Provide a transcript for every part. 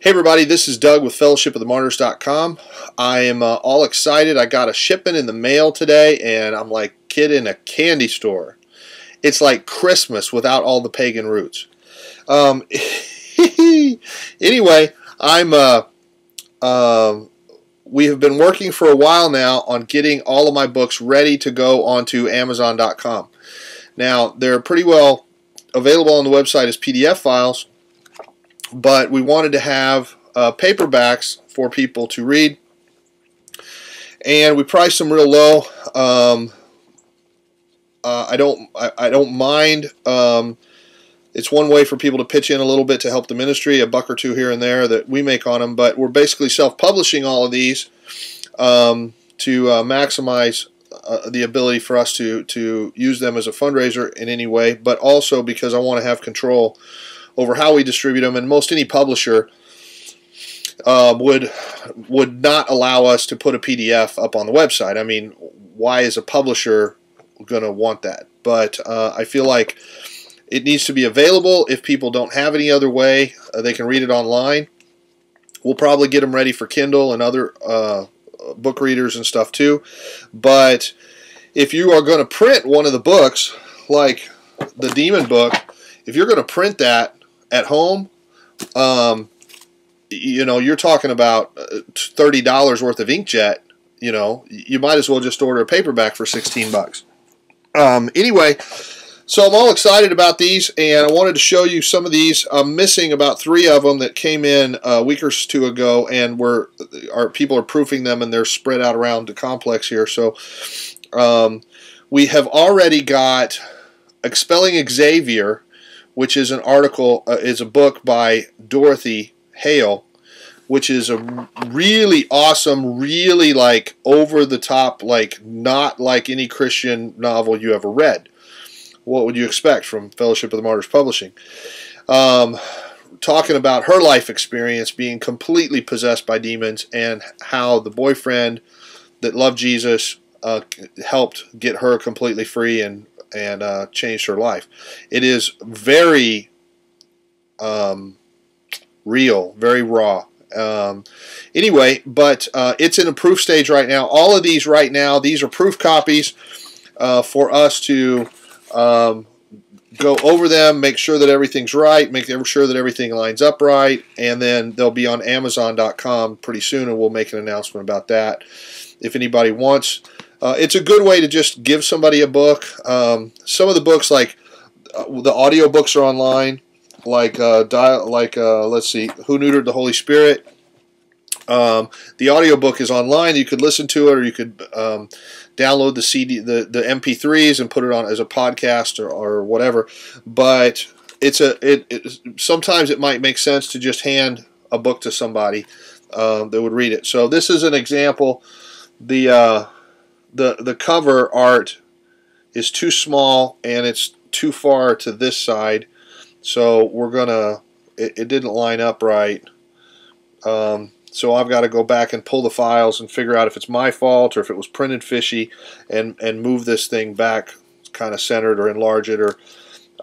Hey everybody, this is Doug with fellowshipofthemartyrs.com. I am all excited. I got a shipment in the mail today, and I'm like a kid in a candy store. It's like Christmas without all the pagan roots. Anyway, we have been working for a while now on getting all of my books ready to go onto Amazon.com. Now, they're pretty well available on the website as PDF files, but we wanted to have paperbacks for people to read, and we priced them real low. I don't mind. It's one way for people to pitch in a little bit to help the ministry, a buck or two here and there that we make on them, but we're basically self-publishing all of these to maximize the ability for us to use them as a fundraiser in any way, but also because I want to have control over how we distribute them, and most any publisher would not allow us to put a PDF up on the website. I mean, why is a publisher going to want that? But I feel like it needs to be available. If people don't have any other way, they can read it online. We'll probably get them ready for Kindle and other book readers and stuff too. But if you are going to print one of the books, like the Demon book, if you're going to print that at home, you know, you're talking about $30 worth of inkjet. You know, you might as well just order a paperback for 16 bucks. Anyway, so I'm all excited about these, and I wanted to show you some of these. I'm missing about 3 of them that came in a week or 2 ago, and people are proofing them, and they're spread out around the complex here. So we have already got Expelling Xavier, which is an article, is a book by Dorothy Hale, which is a really awesome, really like over-the-top, like not like any Christian novel you ever read. What would you expect from Fellowship of the Martyrs Publishing? Talking about her life experience being completely possessed by demons, and how the boyfriend that loved Jesus helped get her completely free and changed her life. It is very real, very raw. Anyway, but it's in a proof stage right now. All of these right now, these are proof copies for us to go over them, make sure that everything's right, make sure that everything lines up right, and then they'll be on Amazon.com pretty soon, and we'll make an announcement about that if anybody wants. It's a good way to just give somebody a book. Some of the books, like the audio books, are online. Like let's see, Who Neutered the Holy Spirit. The audio book is online. You could listen to it, or you could download the CD, the MP3s, and put it on as a podcast or whatever. But sometimes it might make sense to just hand a book to somebody that would read it. So this is an example. The cover art is too small, and it's too far to this side, so it didn't line up right. So I've got to go back and pull the files and figure out if it's my fault or if it was printed fishy, and move this thing back kind of centered, or enlarge it, or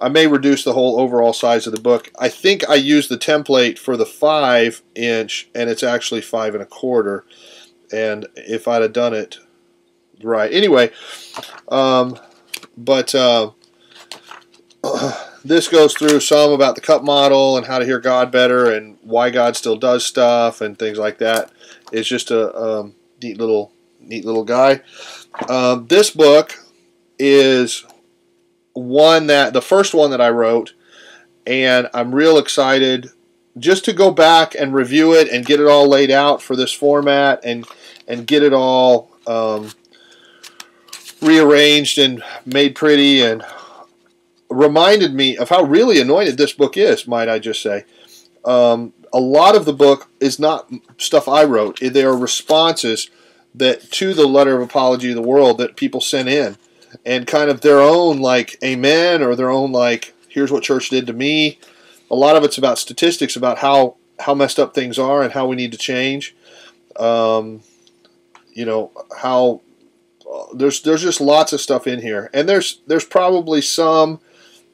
I may reduce the whole overall size of the book. I think I used the template for the 5-inch, and it's actually 5 1/4, and if I'd have done it right. Anyway, this goes through some about the cup model and how to hear God better and why God still does stuff and things like that. It's just a neat little guy. This book is the first one that I wrote, and I'm real excited just to go back and review it and get it all laid out for this format, and get it all rearranged and made pretty, and reminded me of how really anointed this book is, might I just say. A lot of the book is not stuff I wrote. They are responses to the letter of apology of the world that people sent in, and kind of their own, like, amen, or their own, like, here's what church did to me. A lot of it's about statistics, about how messed up things are and how we need to change. You know, how there's just lots of stuff in here, and there's probably some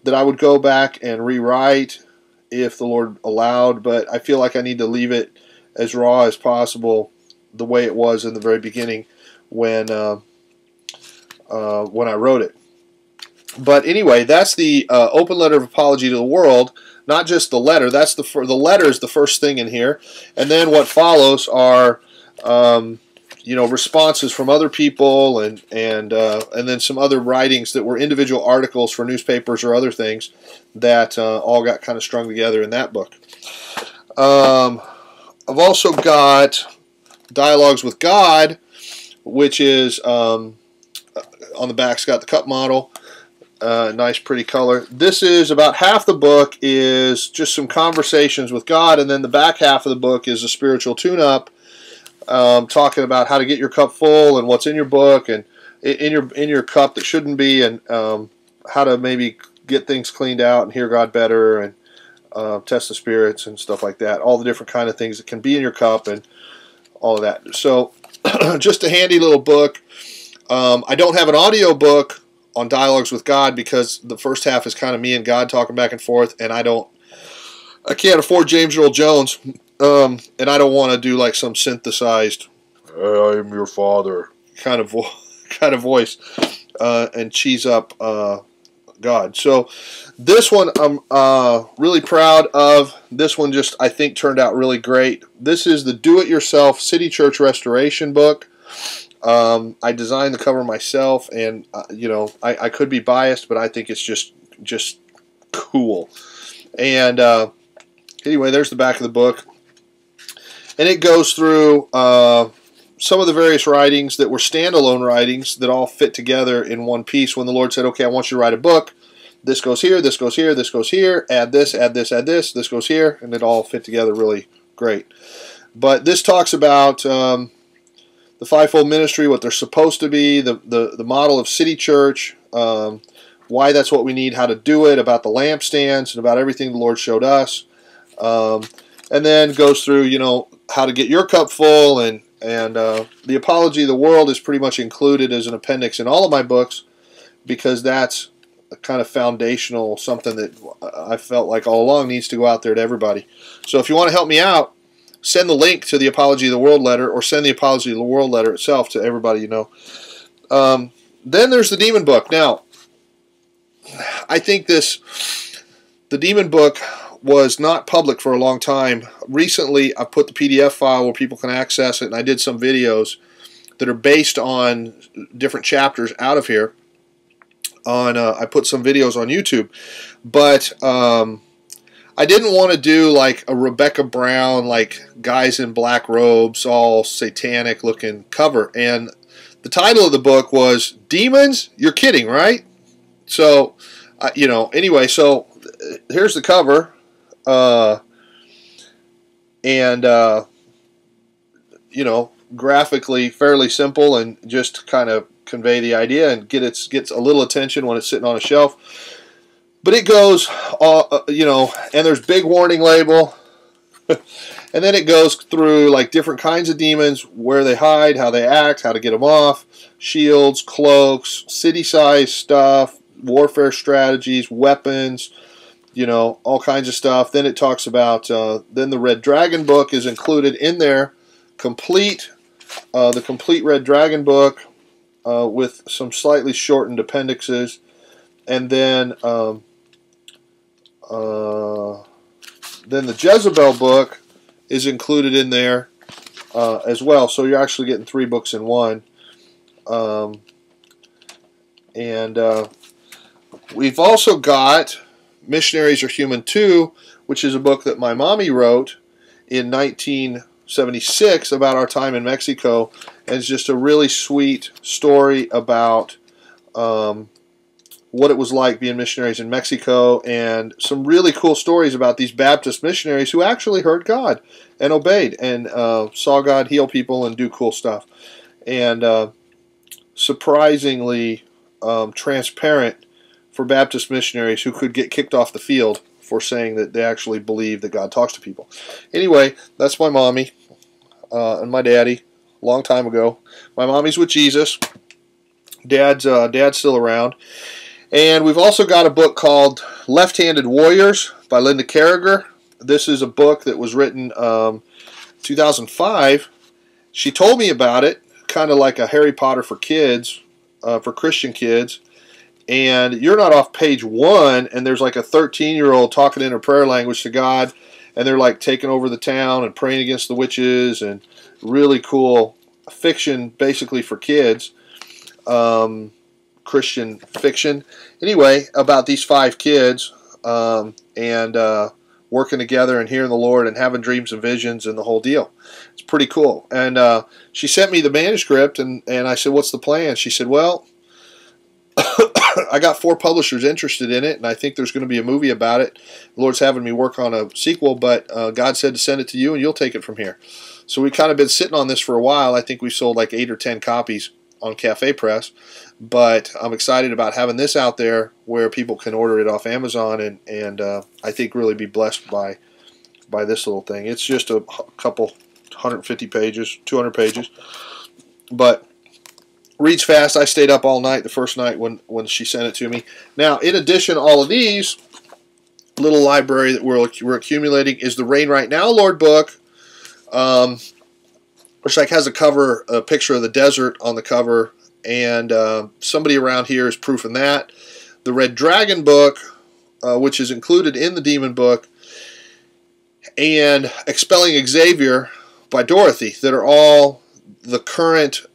that I would go back and rewrite if the Lord allowed, but I feel like I need to leave it as raw as possible, the way it was in the very beginning when I wrote it. But anyway, that's the open letter of apology to the world. Not just the letter. That's the letter is the first thing in here, and then what follows are responses from other people and then some other writings that were individual articles for newspapers or other things that all got kind of strung together in that book. I've also got Dialogues with God, which is on the back's got the cup model. Nice pretty color. This is about half the book is just some conversations with God, and then the back half of the book is a spiritual tune-up, talking about how to get your cup full and what's in your book and in your cup that shouldn't be, and how to maybe get things cleaned out and hear God better and test the spirits and stuff like that. All the different kind of things that can be in your cup and all of that. So just a handy little book. I don't have an audio book on Dialogues with God because the first half is kind of me and God talking back and forth, and I can't afford James Earl Jones, and I don't want to do like some synthesized "I am your father" kind of voice and cheese up God. So this one I'm really proud of. This one just I think turned out really great. This is the Do-It-Yourself City Church Restoration book. I designed the cover myself, and I could be biased, but I think it's just cool. And anyway, there's the back of the book, and it goes through some of the various writings that were standalone writings that all fit together in one piece. When the Lord said, "Okay, I want you to write a book. This goes here, this goes here, this goes here. Add this, add this, add this. This goes here," and it all fit together really great. But this talks about the fivefold ministry, what they're supposed to be, the model of city church, why that's what we need, how to do it, about the lampstands, and about everything the Lord showed us. And then goes through, how to get your cup full, and the apology of the world is pretty much included as an appendix in all of my books, because that's a kind of foundational, something that I felt like all along needs to go out there to everybody. So if you want to help me out, send the link to the Apology of the World letter, or send the Apology of the World letter itself to everybody you know. Then there's the Demon book. Now, I think the Demon book was not public for a long time. Recently, I put the PDF file where people can access it, and I did some videos that are based on different chapters out of here. I put some videos on YouTube, but I didn't want to do like a Rebecca Brown, like guys in black robes, all satanic looking cover. And the title of the book was Demons? You're kidding, right? So, anyway, so here's the cover. Graphically fairly simple, and just kind of convey the idea and gets a little attention when it's sitting on a shelf. But it goes, and there's big warning label, and then it goes through like different kinds of demons, where they hide, how they act, how to get them off, shields, cloaks, city-size stuff, warfare strategies, weapons, all kinds of stuff. Then it talks about, then the Red Dragon book is included in there, the complete Red Dragon book with some slightly shortened appendixes, and then the Jezebel book is included in there as well. So you're actually getting 3 books in one. We've also got Missionaries Are Human Too, which is a book that my mommy wrote in 1976 about our time in Mexico. And it's just a really sweet story about what it was like being missionaries in Mexico, and some really cool stories about these Baptist missionaries who actually heard God and obeyed and saw God heal people and do cool stuff. And surprisingly transparent for Baptist missionaries who could get kicked off the field for saying that they actually believe that God talks to people. Anyway, that's my mommy and my daddy, a long time ago. My mommy's with Jesus. Dad's still around. And we've also got a book called Left-Handed Warriors by Linda Carragher. This is a book that was written 2005. She told me about it, kind of like a Harry Potter for kids, for Christian kids. And you're not off page 1, and there's like a 13-year-old talking in her prayer language to God, and they're like taking over the town and praying against the witches, and really cool fiction, basically for kids, Christian fiction. Anyway, about these 5 kids and working together and hearing the Lord and having dreams and visions and the whole deal. It's pretty cool. And she sent me the manuscript, and I said, "What's the plan?" She said, "Well, I got 4 publishers interested in it, and I think there's going to be a movie about it. The Lord's having me work on a sequel, but God said to send it to you, and you'll take it from here." So we kind of been sitting on this for a while. I think we've sold like 8 or 10 copies on Cafe Press, but I'm excited about having this out there where people can order it off Amazon, and I think really be blessed by this little thing. It's just a couple 150 pages, 200 pages, but reads fast. I stayed up all night the first night when she sent it to me. Now, in addition to all of these, little library that we're accumulating is the Rain Right Now, Lord book, which like has a picture of the desert on the cover, and somebody around here is proofing that. The Red Dragon book, which is included in the Demon book, and Expelling Xavier by Dorothy, that are all the current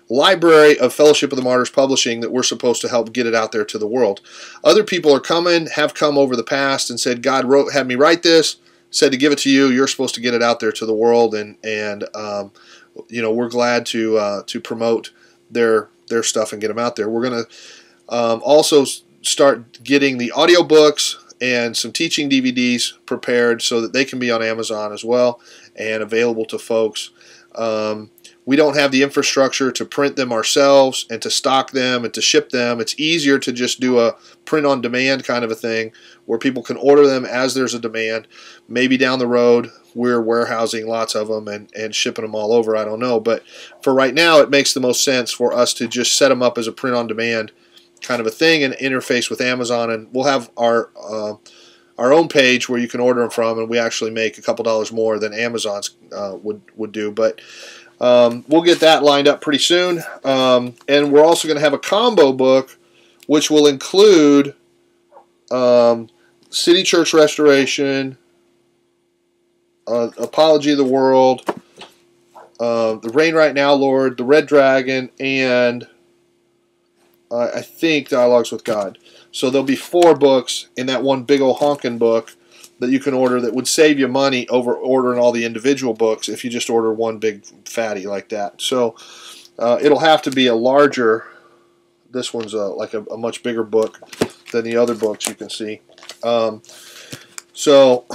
library of Fellowship of the Martyrs Publishing that we're supposed to help get it out there to the world. Other people are coming, have come over the past and said, "God had me write this, said to give it to you. You're supposed to get it out there to the world," and you know, we're glad to promote their stuff and get them out there. We're going to also start getting the audiobooks and some teaching DVDs prepared so that they can be on Amazon as well and available to folks. We don't have the infrastructure to print them ourselves and to stock them and to ship them. It's easier to just do a print-on-demand kind of a thing where people can order them as there's a demand. Maybe down the road we're warehousing lots of them and shipping them all over. I don't know. But for right now, it makes the most sense for us to just set them up as a print-on-demand kind of a thing and interface with Amazon. And we'll have our own page where you can order them from, and we actually make a couple dollars more than Amazon's would do. But we'll get that lined up pretty soon. And we're also going to have a combo book which will include City Church Restoration, Apology of the World, The Rain Right Now, Lord, The Red Dragon, and I think Dialogues with God. So there'll be 4 books in that one big old honkin' book that you can order that would save you money over ordering all the individual books if you just order one big fatty like that. So it'll have to be a larger, this one's like a much bigger book than the other books you can see. So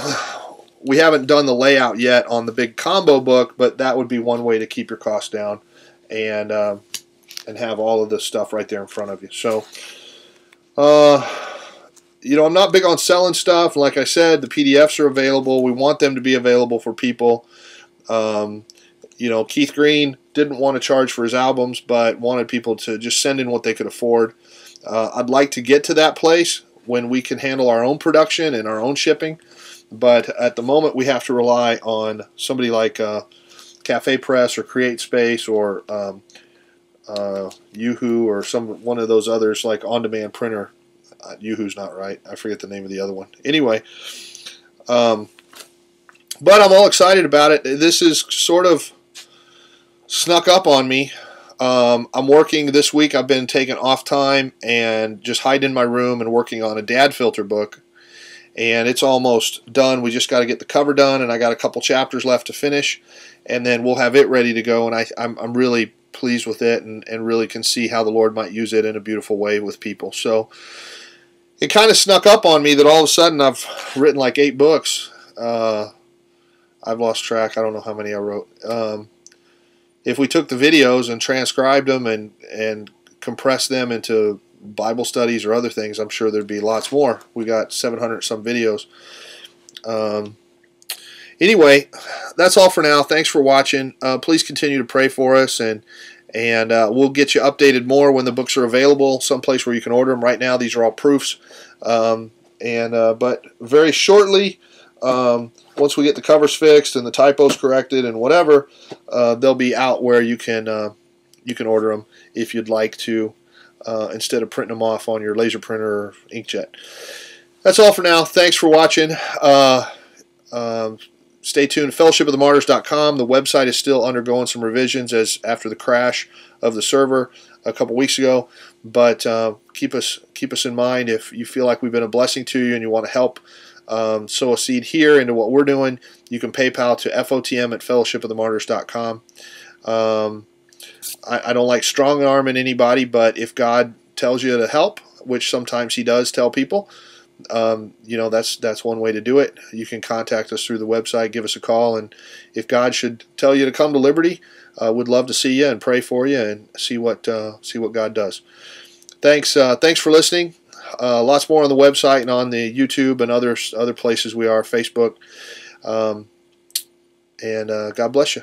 we haven't done the layout yet on the big combo book, but that would be one way to keep your costs down and have all of this stuff right there in front of you. So you know, I'm not big on selling stuff. Like I said, the PDFs are available. We want them to be available for people. You know, Keith Green didn't want to charge for his albums, but wanted people to just send in what they could afford. I'd like to get to that place when we can handle our own production and our own shipping. But at the moment, we have to rely on somebody like Cafe Press or Create Space or Yoo-Hoo or one of those others like on-demand printer. Yoo-Hoo's not right. I forget the name of the other one. Anyway, but I'm all excited about it. This is sort of snuck up on me. I'm working this week. I've been taking off time and just hiding in my room and working on a dad filter book. And it's almost done. We just got to get the cover done, and I got a couple chapters left to finish, and then we'll have it ready to go. And I'm really pleased with it and really can see how the Lord might use it in a beautiful way with people. So it kind of snuck up on me that all of a sudden I've written like 8 books. I've lost track. I don't know how many I wrote. If we took the videos and transcribed them and compressed them into Bible studies or other things, I'm sure there'd be lots more. We got 700 some videos. Anyway, that's all for now. Thanks for watching. Please continue to pray for us, and we'll get you updated more when the books are available, someplace where you can order them. Right now, these are all proofs. But very shortly, once we get the covers fixed and the typos corrected and whatever, they'll be out where you can order them if you'd like to, instead of printing them off on your laser printer or inkjet. That's all for now. Thanks for watching. Stay tuned. fellowshipofthemartyrs.com. The website is still undergoing some revisions as after the crash of the server a couple weeks ago. But keep us in mind if you feel like we've been a blessing to you and you want to help sow a seed here into what we're doing. You can PayPal to FOTM at fellowshipofthemartyrs.com. I don't like strong-arming anybody, but if God tells you to help, which sometimes He does tell people, that's one way to do it. You can contact us through the website, give us a call, and if God should tell you to come to Liberty, we'd love to see you and pray for you and see what God does. Thanks for listening. Lots more on the website and on the YouTube and other places we are, Facebook. And God bless you.